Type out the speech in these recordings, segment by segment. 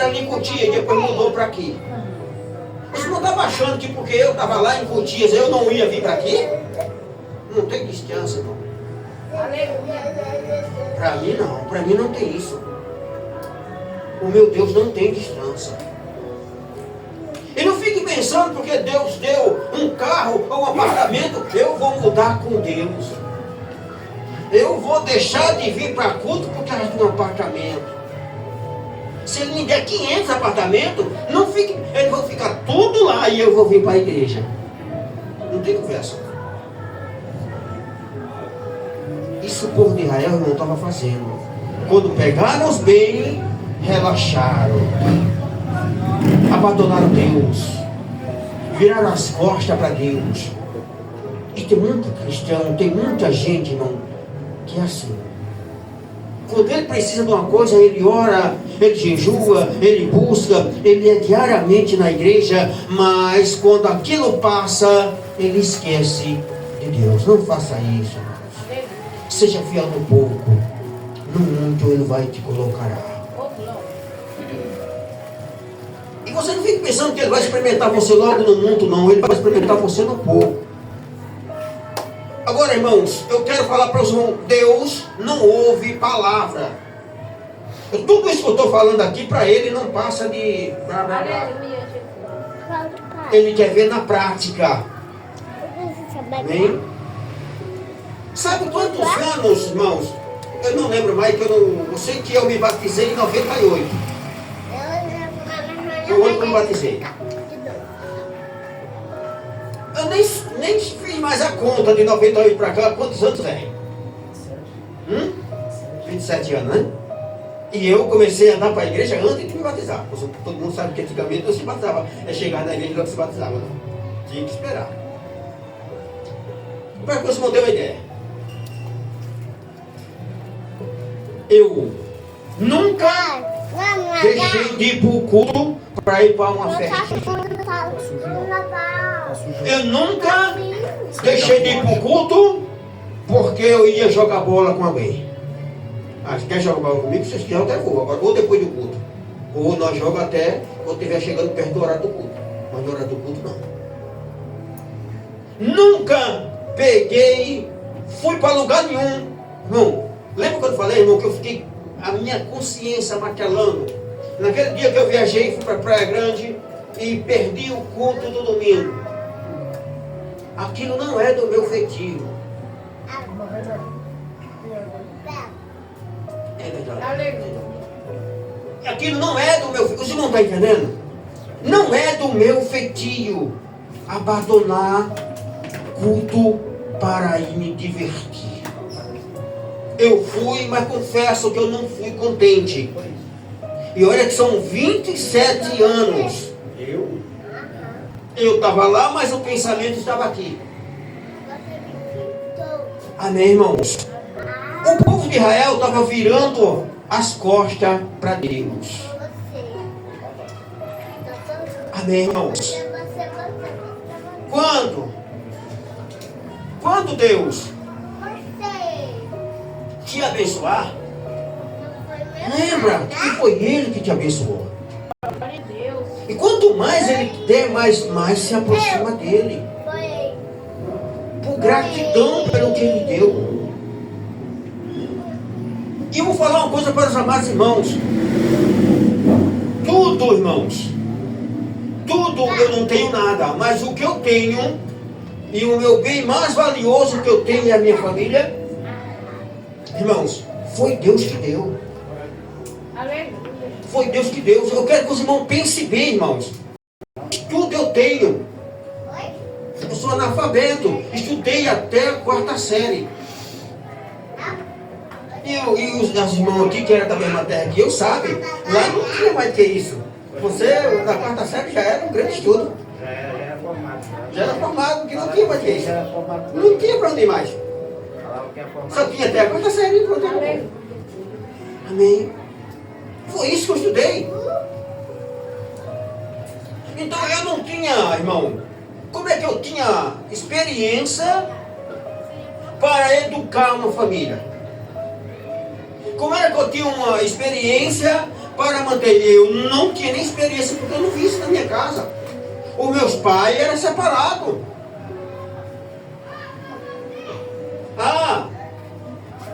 ali em Cotia e depois mudou para aqui. Você não estava achando que porque eu estava lá em Cotias eu não ia vir para aqui? Não tem distância, não. Para mim não tem isso. O meu Deus não tem distância. E não fique pensando porque Deus deu um carro ou um apartamento, eu vou mudar com Deus. Eu vou deixar de vir para culto por causa de um apartamento. Se ele me der 500 apartamentos, não fique, eles vão ficar tudo lá e eu vou vir para a igreja. Não tem conversa. Isso o povo de Israel não estava fazendo. Quando pegaram os bens, relaxaram. Abandonaram Deus. Viraram as costas para Deus. E tem muito cristão, tem muita gente, irmão, que é assim. Quando ele precisa de uma coisa, ele ora, ele jejua, ele busca, ele é diariamente na igreja, mas quando aquilo passa, ele esquece de Deus. Não faça isso, irmãos. Seja fiel no pouco, no muito ele vai te colocar. E você não fique pensando que ele vai experimentar você logo no muito, não. Ele vai experimentar você no pouco. Agora, irmãos, eu quero falar para os irmãos, Deus não ouve palavra. Tudo isso que eu estou falando aqui para ele não passa de blá, blá, blá. Ele quer ver na prática. Amém? Sabe quantos anos, irmãos? Eu não lembro mais, eu sei que eu me batizei em 98. Foi o ano que eu me batizei. Eu nem fiz mais a conta de 98 para cá, quantos anos é? 27 anos, né? E eu comecei a andar para a igreja antes de me batizar. Todo mundo sabe que antigamente não se batizava. É chegar na igreja e não se batizava, não. Tinha que esperar. Para que você não tenha uma ideia. Eu nunca deixei de ir para o culto para ir para uma festa. Eu nunca deixei de ir para o culto porque eu ia jogar bola com alguém. Ah, se quer jogar bola comigo, vocês querem até vou. Agora, ou depois do culto. Ou nós jogamos até quando estiver chegando perto do horário do culto. Mas no horário do culto, não. Nunca fui para lugar nenhum. Não. Lembra quando eu falei, irmão, que eu fiquei, a minha consciência martelando. Naquele dia que eu viajei, fui para Praia Grande e perdi o culto do domingo. Aquilo não é do meu feitio. É verdade. Aquilo não é do meu feitio. Os irmãos estão entendendo? Não é do meu feitio abandonar culto para ir me divertir. Eu fui, mas confesso que eu não fui contente. E olha que são 27 anos. Eu estava lá, mas o pensamento estava aqui. Amém, irmãos? O povo de Israel estava virando as costas para Deus. Amém, irmãos? Quando Deus te abençoar, lembra que foi Ele que te abençoou. E quanto mais Ele der, mais se aproxima dEle. Por gratidão pelo que Ele deu. E eu vou falar uma coisa para os amados irmãos. Tudo, irmãos. Tudo eu não tenho nada. Mas o que eu tenho, e o meu bem mais valioso que eu tenho é a minha família. Irmãos, foi Deus que deu. Foi Deus que deu. Eu quero que os irmãos pensem bem, irmãos. Tudo eu tenho. Eu sou analfabeto. Estudei até a 4ª série. E os irmãos aqui, que eram da mesma terra que eu, sabem, lá não tinha mais que isso. Você, na 4ª série, já era um grande estudo. Já era formado, que não tinha mais que isso. Não tinha para onde ir mais. Só tinha até a 4ª série. Amém. Foi isso que eu estudei. Então eu não tinha, irmão, como é que eu tinha experiência para educar uma família? Como é que eu tinha uma experiência para manter. Eu não tinha nem experiência, porque eu não vi isso na minha casa. Os meus pais eram separados.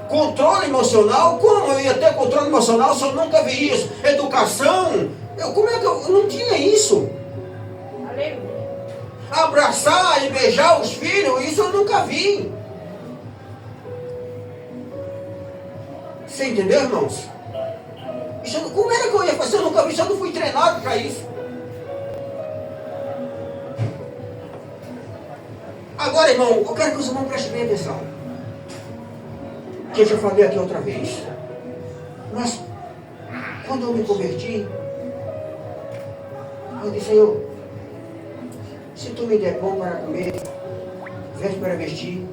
Controle emocional? Como eu ia ter controle emocional se eu nunca vi isso? Educação? Como é que eu não tinha isso? Abraçar e beijar os filhos, isso eu nunca vi. Você entendeu, irmãos? Como era que eu ia fazer? Eu nunca vi isso, eu não fui treinado para isso. Agora, irmão, eu quero que os irmãos prestem bem atenção. Que eu já falei aqui outra vez. Mas, quando eu me converti, eu disse: Senhor, se tu me der pão para comer, veste para vestir,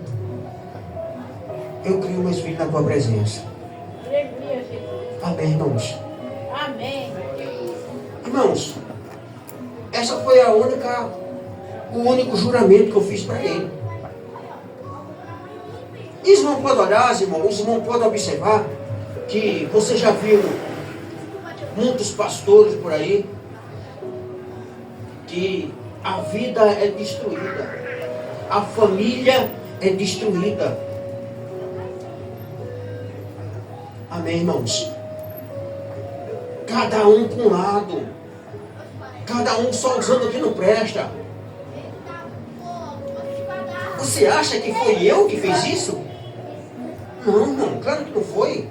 eu crio meus filhos na tua presença. Aleluia, Jesus. Amém, irmãos? Amém. Irmãos, essa foi o único juramento que eu fiz para ele. E os irmãos podem olhar, os irmãos podem observar que você já viu muitos pastores por aí que a vida é destruída, a família é destruída. Amém, irmãos? Cada um para um lado, cada um só usando o que não presta. Você acha que foi eu que fiz isso? Não, irmão, claro que não foi.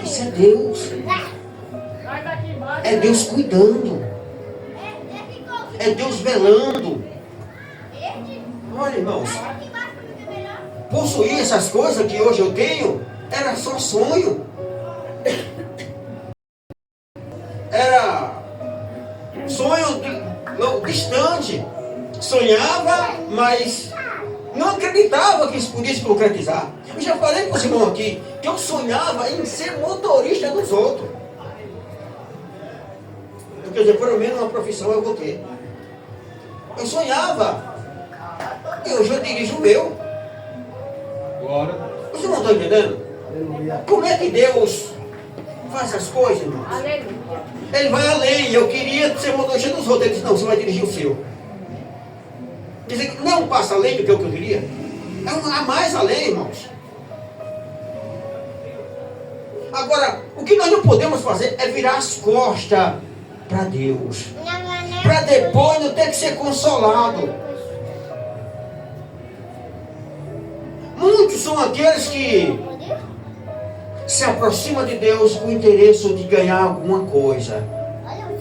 Isso é Deus. É Deus cuidando. É Deus velando. Olha, irmãos, possuir essas coisas que hoje eu tenho era só sonho. Era sonho distante. Sonhava, mas não acreditava que isso podia se concretizar. Eu já falei para os irmãos aqui que eu sonhava em ser motorista dos outros. Quer dizer, pelo menos uma profissão eu vou ter. Eu sonhava. E hoje eu dirijo o meu. Glória. Vocês não estão entendendo? Como é que Deus faz as coisas, irmãos? Aleluia. Ele vai além. Eu queria ser motorista dos outros. Ele disse: não, você vai dirigir o seu. Quer dizer, não é um passo além do que eu queria. É um a mais além, irmãos. Agora, o que nós não podemos fazer é virar as costas para Deus. Para depois não ter que ser consolado. Muitos são aqueles que se aproximam de Deus com o interesse de ganhar alguma coisa.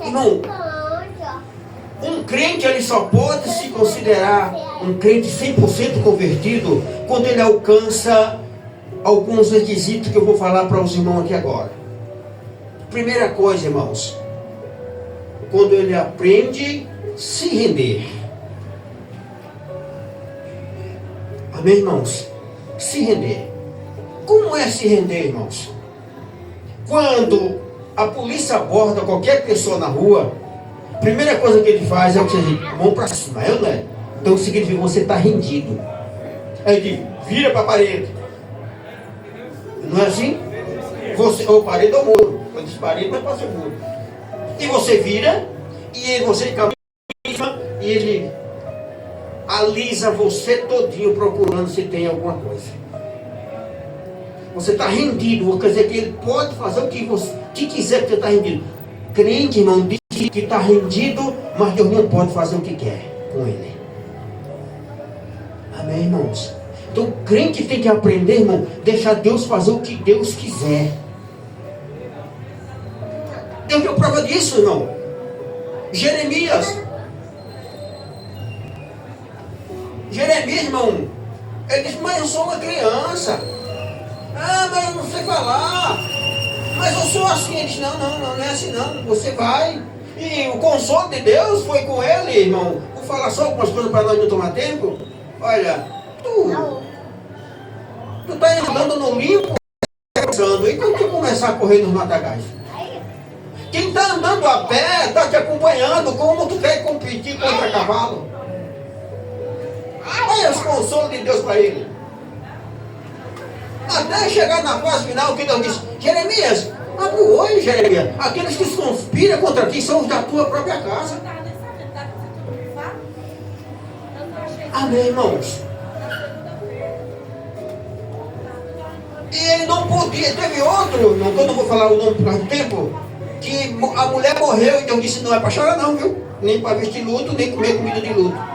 Irmão, um crente ele só pode se considerar um crente 100% convertido quando ele alcança alguns requisitos que eu vou falar para os irmãos aqui agora. Primeira coisa, irmãos, quando ele aprende a se render. Amém, irmãos? Se render. Como é se render, irmãos? Quando a polícia aborda qualquer pessoa na rua, a primeira coisa que ele faz é o que diz: mão para cima, não é? Então significa que você está rendido. Aí ele diz: vira para a parede. Não é assim? Você, ou parede ou muro. Quando diz parede, não é para ser muro. E você vira, e você caminha, e ele alisa você todinho procurando se tem alguma coisa. Você está rendido, quer dizer que ele pode fazer o que você quiser, porque você está rendido. Crente, irmão, diz que está rendido, mas Deus não pode fazer o que quer com ele. Amém, irmãos? Então, o crente tem que aprender, irmão, deixar Deus fazer o que Deus quiser. Deus deu prova disso, irmão. Jeremias, irmão, ele disse: mas eu sou uma criança. Ah, mas eu não sei falar. Mas eu sou assim. Ele disse: não é assim não. Você vai. E o consolo de Deus foi com ele, irmão. Vou falar só algumas coisas para nós não tomar tempo. Olha, tu está andando no limpo, e quando tu começar a correr nos matagais? Quem está andando a pé está te acompanhando. Como tu quer competir contra cavalo? Olha os consolos de Deus para ele. Até chegar na fase final, que Deus disse: Jeremias, Abre o olho, Jeremias. Aqueles que se conspiram contra ti são os da tua própria casa. Amém, irmãos. E ele não podia. Teve outro, não, eu não vou falar o nome por causa do tempo, que a mulher morreu e Deus disse: não é para chorar, não, viu? Nem para vestir luto, nem comer comida de luto.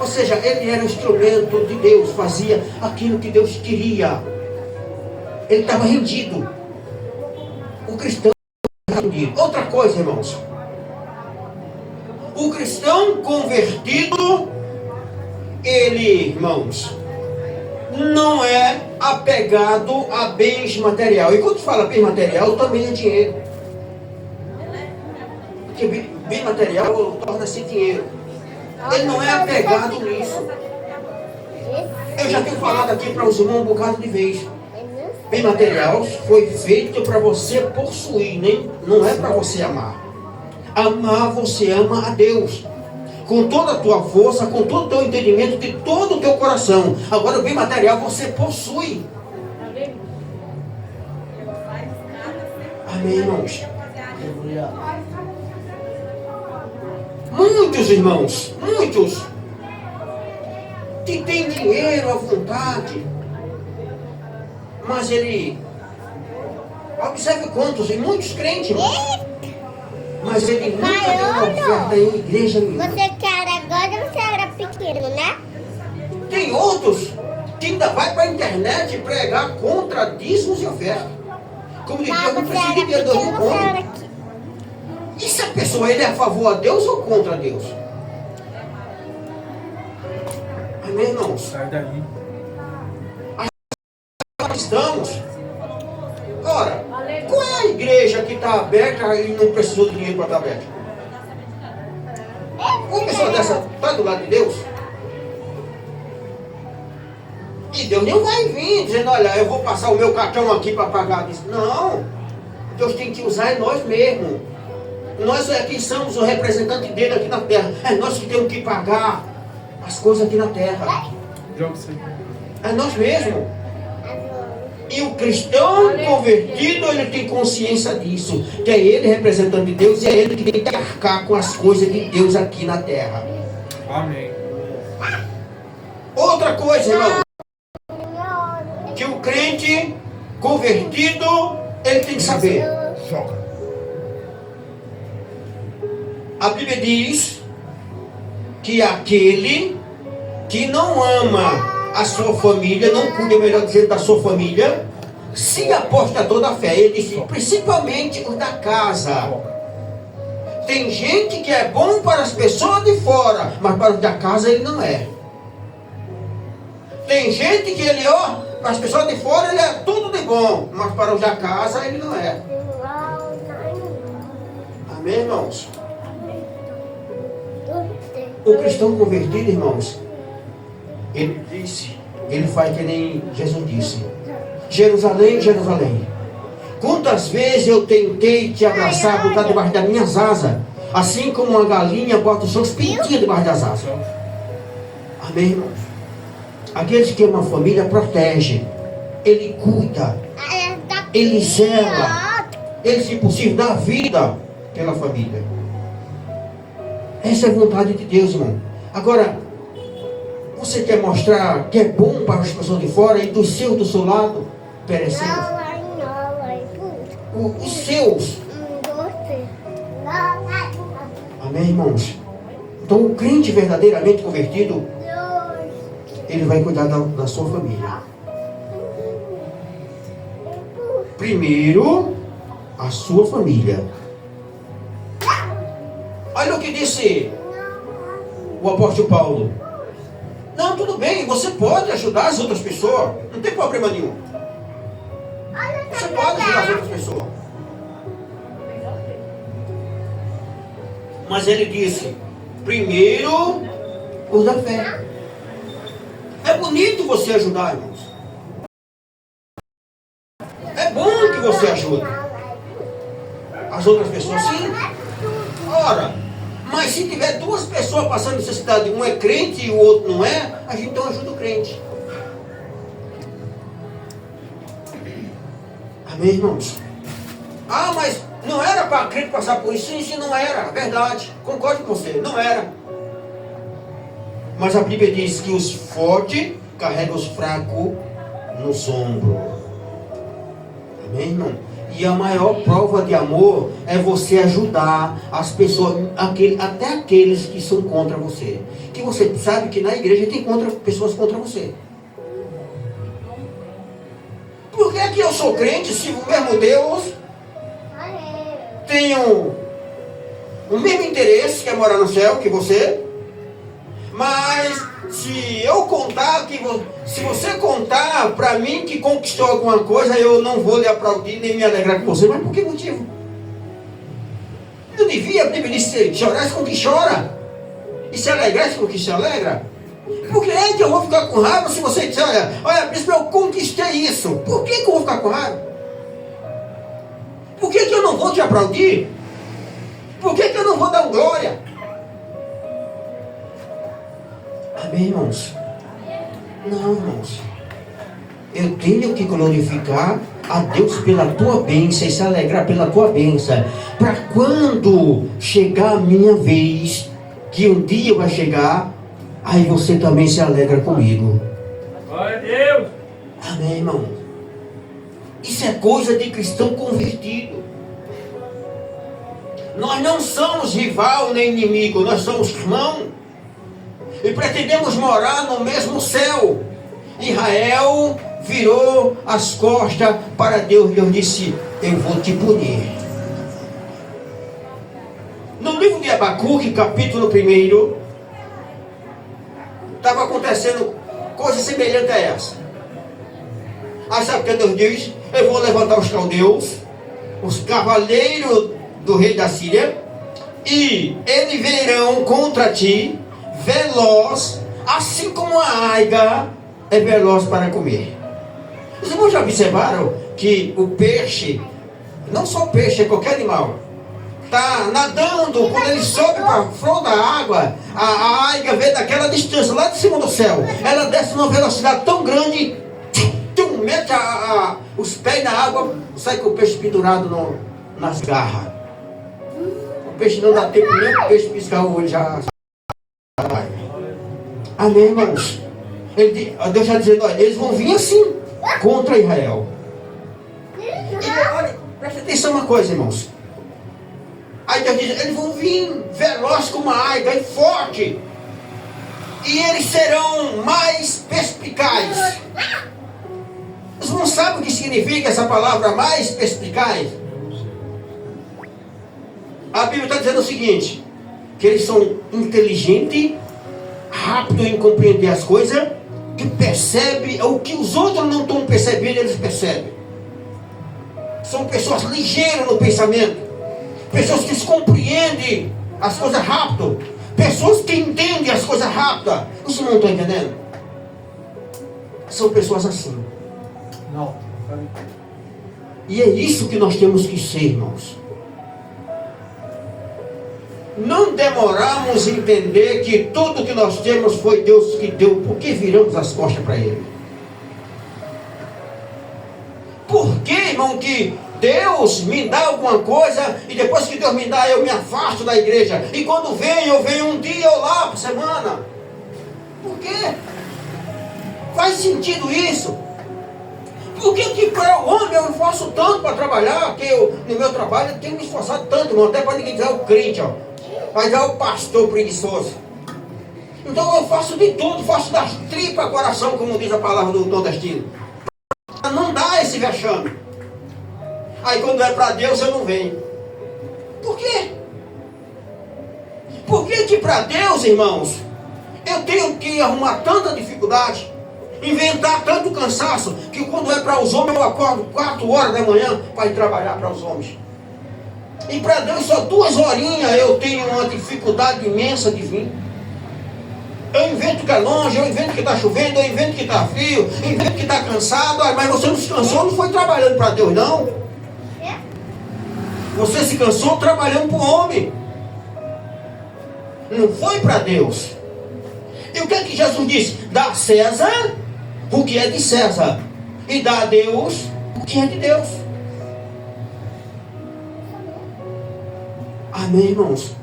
Ou seja, ele era um instrumento de Deus, fazia aquilo que Deus queria. Ele estava rendido. O cristão estava rendido. Outra coisa, irmãos. O cristão convertido, ele, irmãos, não é apegado a bens material. E quando fala bem material, também é dinheiro. Porque bem material torna-se dinheiro. Ele não é apegado nisso. Eu já tenho falado aqui para os irmãos um bocado de vez. Bem material foi feito para você possuir, não é para você amar. Amar, você ama a Deus com toda a tua força, com todo o teu entendimento, de todo o teu coração. Agora o bem material você possui. Amém, irmãos. Muitos irmãos, muitos que têm dinheiro à vontade, mas ele, observe quantos, e muitos crentes, mas ele nunca deu uma oferta em igreja nenhuma. Você que era agora ou você era pequeno, né? Tem outros que ainda vai para a internet pregar contra dízimos e ofertas. Como de Deus, não precisa de Deus no conto. E se a pessoa ele é a favor a Deus ou contra Deus? Amém, irmãos? Sai daí. Estamos. Ora, qual é a igreja que está aberta e não precisou de dinheiro para estar aberta? Uma pessoa dessa está do lado de Deus? E Deus não vai vir dizendo: olha, eu vou passar o meu cartão aqui para pagar isso. Não. Deus tem que usar nós mesmos. Nós aqui somos o representante dele aqui na terra. É nós que temos que pagar as coisas aqui na terra. É nós mesmos. E o cristão convertido, ele tem consciência disso. Que é ele representante de Deus e é ele que tem que arcar com as coisas de Deus aqui na terra. Amém. Outra coisa, irmão. Que o crente convertido, ele tem que saber. A Bíblia diz que aquele que não ama a sua família, não cuida, melhor dizendo, da sua família, se apostatou da fé. Ele disse, principalmente os da casa. Tem gente que é bom para as pessoas de fora, mas para os da casa ele não é. Tem gente que ele, para as pessoas de fora ele é tudo de bom, mas para os da casa ele não é. Amém, irmãos? O cristão convertido, irmãos, ele disse, ele faz que nem Jesus disse: Jerusalém, Jerusalém, quantas vezes eu tentei te abraçar, botar debaixo das minhas asas, assim como uma galinha bota os seus pintinhos debaixo das asas. Amém, irmãos? Aqueles que amam a família protege, ele cuida, ele zela, ele, se possível, dá vida pela família. Essa é a vontade de Deus, irmão. Agora, você quer mostrar que é bom para as pessoas de fora e do seu lado perecendo? Os seus. Amém, irmãos? Então, o crente verdadeiramente convertido, ele vai cuidar da sua família. Primeiro, a sua família. Olha o que disse o apóstolo Paulo. Não, tudo bem, você pode ajudar as outras pessoas. Não tem problema nenhum. Você pode ajudar as outras pessoas. Mas ele disse, primeiro, os da fé. É bonito você ajudar, irmãos. É bom que você ajude as outras pessoas, sim. Ora, mas se tiver duas pessoas passando necessidade, um é crente e o outro não é, a gente então ajuda o crente. Amém, irmãos? Ah, mas não era para crente passar por isso? Sim, sim, não era. Verdade. Concordo com você. Não era. Mas a Bíblia diz que os fortes carregam os fracos nos ombros. Amém, irmão? E a maior prova de amor é você ajudar as pessoas, até aqueles que são contra você. Que você sabe que na igreja tem pessoas contra você. Por que que eu sou crente se o mesmo Deus tem o mesmo interesse, que é morar no céu, que você? Mas se eu contar se você contar para mim que conquistou alguma coisa, eu não vou lhe aplaudir nem me alegrar com você. Mas por que motivo? Eu devia, a Bíblia diz, chorar com quem chora e se alegrar com quem se alegra. Por que é que eu vou ficar com raiva se você disser, olha, bispo, eu conquistei isso? Por que eu vou ficar com raiva? Por que eu não vou te aplaudir? Por que eu não vou dar glória? Amém, irmãos? Não, irmãos. Eu tenho que glorificar a Deus pela tua bênção e se alegrar pela tua bênção. Para quando chegar a minha vez, que um dia vai chegar, aí você também se alegra comigo. Glória a Deus. Amém, irmão? Isso é coisa de cristão convertido. Nós não somos rival nem inimigo, nós somos irmão. E pretendemos morar no mesmo céu. Israel virou as costas para Deus. Deus disse, eu vou te punir. No livro de Abacuque, capítulo 1, estava acontecendo coisa semelhante a essa. Aí sabe o que Deus diz? Eu vou levantar os caldeus, os cavaleiros do rei da Síria, e eles virão contra ti, veloz, assim como a águia é veloz para comer. Os irmãos já observaram que o peixe, não só o peixe, é qualquer animal, está nadando, quando ele sobe para a flor da água, a águia vem daquela distância, lá de cima do céu, ela desce numa velocidade tão grande, mete os pés na água, sai com o peixe pendurado nas garras. O peixe não dá tempo nem o peixe piscar o olho, já vai. Amém, irmãos? Deus está dizendo, olha, eles vão vir assim, contra Israel. E, olha, presta atenção uma coisa, irmãos. Aí Deus diz, eles vão vir velozes como a águia e forte. E eles serão mais perspicazes. Vocês não sabem o que significa essa palavra mais perspicaz? A Bíblia está dizendo o seguinte, que eles são inteligentes, rápidos em compreender as coisas, que percebem o que os outros não estão percebendo, eles percebem. São pessoas ligeiras no pensamento, pessoas que compreendem as coisas rápido, pessoas que entendem as coisas rápido. Vocês não estão entendendo? São pessoas assim. Não. E é isso que nós temos que ser, irmãos. Não demoramos a entender que tudo que nós temos foi Deus que deu. Por que viramos as costas para Ele? Por que, irmão, que Deus me dá alguma coisa e depois que Deus me dá eu me afasto da igreja? E quando eu venho um dia ou lá por semana? Por quê? Faz sentido isso? Por que para o homem eu faço tanto para trabalhar, que no meu trabalho eu tenho me esforçado tanto, irmão, até para ninguém dizer o crente, ó. Mas é o pastor preguiçoso. Então eu faço de tudo, faço das tripas coração, como diz a palavra do nordestino. Não dá esse vexame. Aí quando é para Deus eu não venho. Por quê? Por que para Deus, irmãos, eu tenho que arrumar tanta dificuldade, inventar tanto cansaço, que quando é para os homens eu acordo 4 horas da manhã para ir trabalhar para os homens. E para Deus só 2 horinhas eu tenho uma dificuldade imensa de vir. Eu invento que é longe, eu invento que está chovendo, eu invento que está frio, eu invento que está cansado. Mas você não se cansou, não foi trabalhando para Deus, não. Você se cansou trabalhando para o homem. Não foi para Deus. E o que é que Jesus disse? Dá a César o que é de César, e dá a Deus o que é de Deus. Amém, irmãos?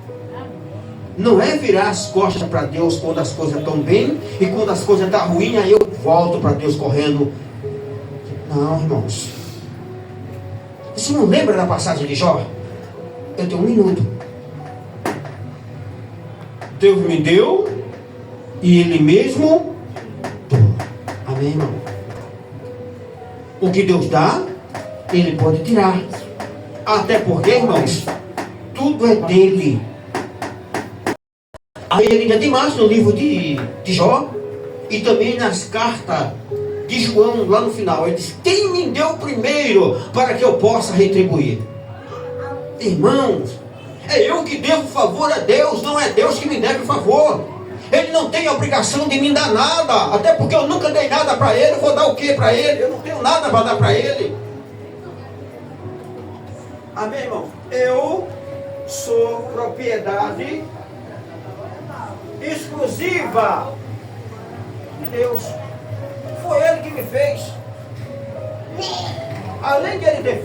Não é virar as costas para Deus quando as coisas estão bem e quando as coisas estão ruins, aí eu volto para Deus correndo. Não, irmãos. Você não lembra da passagem de Jó? Eu tenho 1 minuto. Deus me deu e Ele mesmo deu. Amém, irmão? O que Deus dá, Ele pode tirar. Até porque, irmãos, tudo é dele. Aí ele ainda tem mais no livro de Jó e também nas cartas de João lá no final. Ele diz: quem me deu primeiro para que eu possa retribuir? Irmãos, é eu que devo favor a Deus, não é Deus que me deve favor. Ele não tem a obrigação de me dar nada, até porque eu nunca dei nada para ele. Eu vou dar o que para ele? Eu não tenho nada para dar para ele. Amém, irmão? Eu sou propriedade exclusiva de Deus. Foi Ele que me fez. Além de Ele ter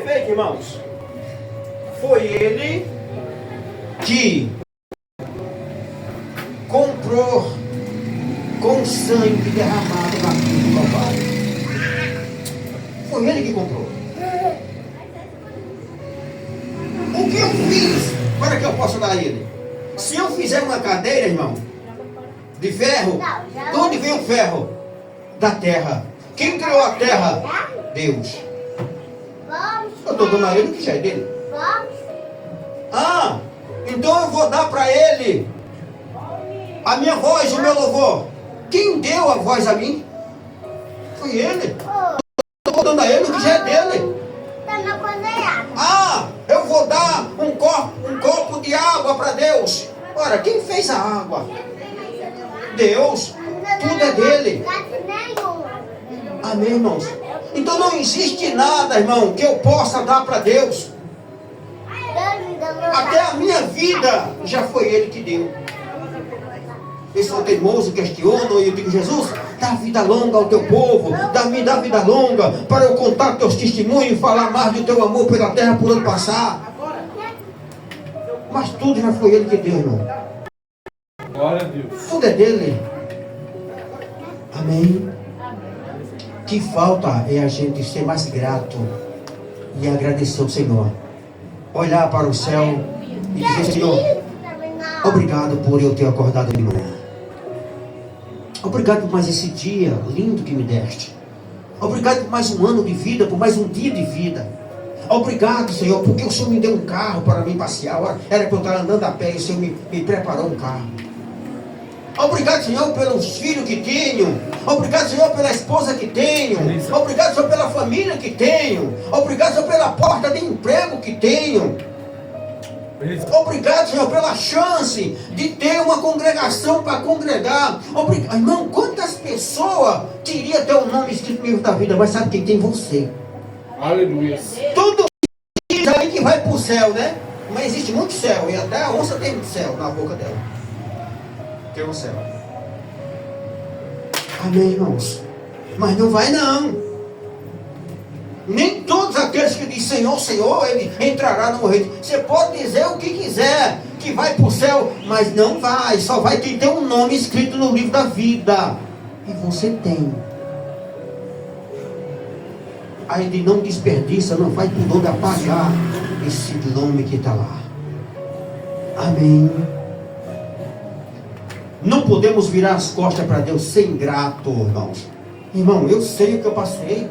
feito, irmãos, foi Ele que comprou com sangue derramado na cruz do Calvário. Foi Ele que comprou. O que eu fiz para que eu possa dar a Ele? Se eu fizer uma cadeira, irmão, de ferro, de onde vem o ferro? Da terra. Quem criou a terra? Deus. Eu estou dando a Ele o que já é dele. Ah, então eu vou dar para Ele a minha voz, o meu louvor. Quem deu a voz a mim? Foi Ele. Eu estou dando a Ele o que já é dele. Ah, eu vou dar um copo de água para Deus. Ora, quem fez a água? Deus. Tudo é dele. Amém, irmãos? Então não existe nada, irmão, que eu possa dar para Deus. Até a minha vida já foi Ele que deu. Eles são teimosos, questionam, e eu digo: Jesus, dá vida longa ao teu povo, dá-me vida longa, para eu contar teus testemunhos e falar mais do teu amor pela terra por onde passar. Mas tudo já foi Ele que deu, irmão. Glória a Deus. Tudo é dele. Amém. Que falta é a gente ser mais grato e agradecer ao Senhor. Olhar para o céu e dizer: Senhor, obrigado por eu ter acordado de manhã. Obrigado por mais esse dia lindo que me deste. Obrigado por mais um ano de vida, por mais um dia de vida. Obrigado, Senhor, porque o Senhor me deu um carro para mim passear. Era para eu estar andando a pé e o Senhor me preparou um carro. Obrigado, Senhor, pelos filhos que tenho. Obrigado, Senhor, pela esposa que tenho. Obrigado, Senhor, pela família que tenho. Obrigado, Senhor, pela porta de emprego que tenho. Obrigado, Senhor, pela chance de ter uma congregação para congregar. Obrigado. Irmão, quantas pessoas queriam ter o nome escrito no livro da vida, mas sabe quem tem? Você. Aleluia. Todo diz aí que vai para o céu, né? Mas existe muito céu, e até a onça tem céu na boca dela. Tem um céu. Amém, irmãos? Mas não vai não. Nem todos aqueles que dizem Senhor, Senhor, Ele entrará no reino. Você pode dizer o que quiser, que vai para o céu, mas não vai. Só vai quem tem um nome escrito no livro da vida. E você tem. Aí Ele não desperdiça, não vai por onde apagar esse nome que está lá. Amém. Não podemos virar as costas para Deus sem grato, irmãos. Irmão, eu sei o que eu passei.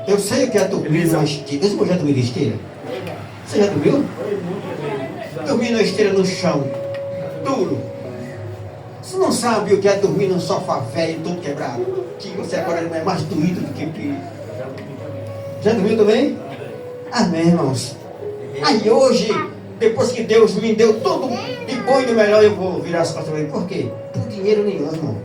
Eu sei o que é dormir na esteira. Esse já dormiu na esteira? Você já dormiu? Dormir na esteira no chão, duro. Você não sabe o que é dormir num sofá velho, todo quebrado? Que você agora não é mais doído do que... Já dormiu também? Amém, irmãos. Aí hoje, depois que Deus me deu tudo de bom e do melhor, eu vou virar as costas para Ele. Por quê? Por dinheiro nenhum, irmão.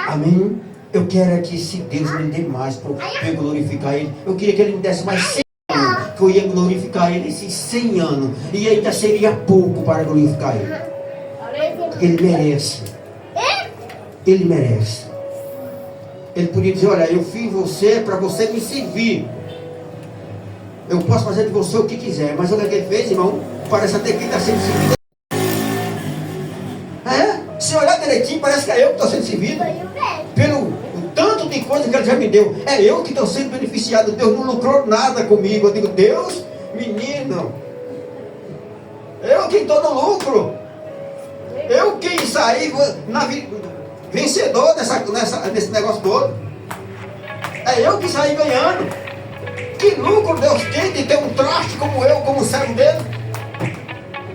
Amém? Eu quero é que se Deus me dê mais para eu glorificar Ele. Eu queria que Ele me desse mais 100 anos, que eu ia glorificar Ele esses 100 anos. E ainda seria pouco para glorificar Ele. Ele merece. Ele merece. Ele podia dizer, olha, eu fiz você para você me servir. Eu posso fazer de você o que quiser. Mas olha o que ele fez, irmão. Parece até que está sendo servido. Se olhar direitinho, parece que é eu que estou sendo servido. Pelo o tanto de coisa que ele já me deu. É eu que estou sendo beneficiado. Deus não lucrou nada comigo. Eu digo, Deus, menino, eu que estou no lucro. Eu que saí vencedor nesse negócio todo. É eu que saí ganhando. Que lucro Deus tem de ter um traste como eu, como servo dele?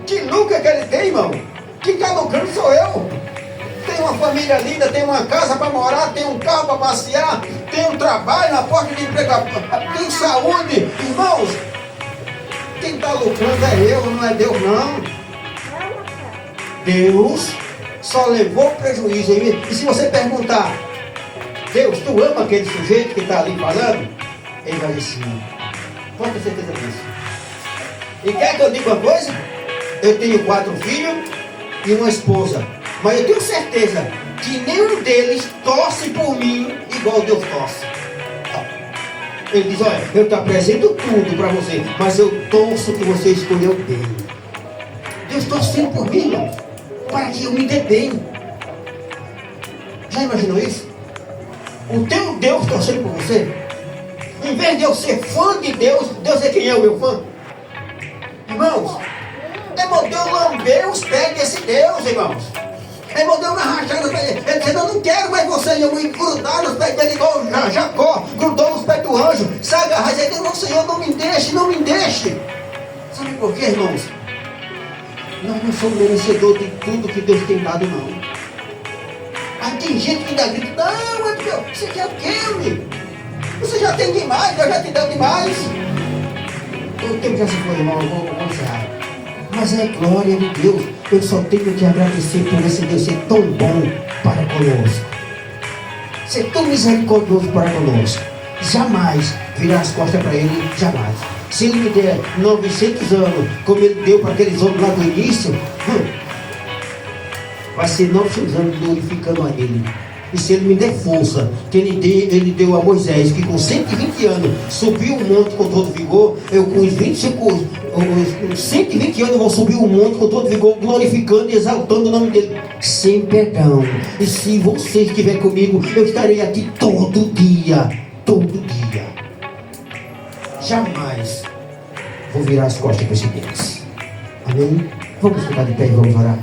Que lucro é que ele tem, irmão? Quem está lucrando sou eu. Tem uma família linda, tem uma casa para morar, tem um carro para passear, tem um trabalho na porta de emprego, tem saúde. Irmãos, quem está lucrando é eu, não é Deus não. Deus só levou prejuízo. E se você perguntar, Deus, tu ama aquele sujeito que está ali falando? Ele vai dizer sim. Pode ter certeza disso. E quer que eu diga uma coisa? Eu tenho 4 filhos e uma esposa. Mas eu tenho certeza que nenhum deles torce por mim igual Deus torce. Ele diz, olha, eu te apresento tudo para você, mas eu torço que você escolheu bem. Deus torcendo por mim, irmão, para que eu me dê bem. Já imaginou isso? O teu Deus torcendo por você? Em vez de eu ser fã de Deus, Deus é quem é o meu fã. Irmãos, é modelo lamber os pés desse Deus, irmãos. É modelo na rachada para ele. Ele dizendo, eu não quero mais você. E eu vou grudar nos pés dele igual Jacó grudou nos pés do anjo. Se agarrar e dizer, não, Senhor, não me deixe, não me deixe. Sabe por quê, irmãos? Nós não somos merecedores de tudo que Deus tem dado, não. Aí tem gente que dá grito, não, é porque você quer o quê, amigo? Você já tem demais, Deus já te deu demais. O tempo já se foi, irmão, eu vou encerrar. Mas é glória de Deus. Eu só tenho que agradecer por esse Deus ser tão bom para conosco. Ser tão misericordioso para conosco. Jamais virar as costas para Ele, jamais. Se Ele me der 900 anos, como Ele deu para aqueles homens lá do início, vai ser 900 anos glorificando a Ele. E se Ele me der força, que Ele deu a Moisés, que com 120 anos subiu o monte com todo vigor, eu com os 120 anos eu vou subir o monte com todo vigor, glorificando e exaltando o nome dEle, sem perdão. E se você estiver comigo, eu estarei aqui todo dia, todo dia. Jamais vou virar as costas para esse Deus. Amém? Vamos ficar de pé e vamos orar.